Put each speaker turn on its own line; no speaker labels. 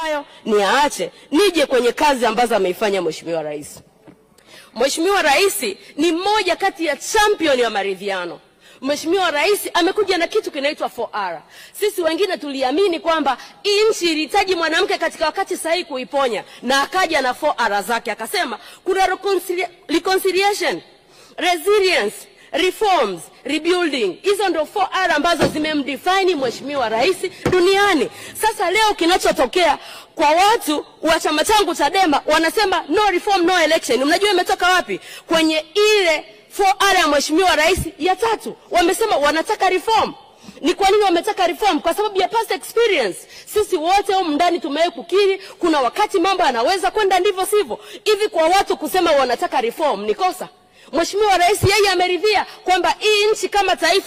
hayo niaache nije kwenye kazi ambazo ameifanya Mheshimiwa Rais. Mheshimiwa Rais ni mmoja kati ya champion wa maridhiano. Mheshimiwa Rais amekuja na kitu kinaitwa 4R. Sisi wengine tuliamini kwamba nchi ilihitaji mwanamke katika wakati sahihi kuiponya, na akaja na 4R zake akasema kuna reconciliation, resilience, reforms, rebuilding. Hizo ndio 4R ambazo zimemdefine Mheshimiwa Rais duniani. Sasa leo kinachotokea kwa watu wa chama changu Chadema wanasema no reform no election. Mnajua imetoka wapi? Kwenye ile 4R ya Mheshimiwa Rais ya 3. Wamesema wanataka reform. Ni kwa nini wametaka reform? Kwa sababu ya past experience. Sisi wote humu ndani tumewahi kukiri kuna wakati mambo yanaweza kwenda ndivyo sivyo. Hivi kwa watu kusema wanataka reform ni kosa? Mheshimiwa Rais yeye ameridhia kwamba hii nchi kama taifa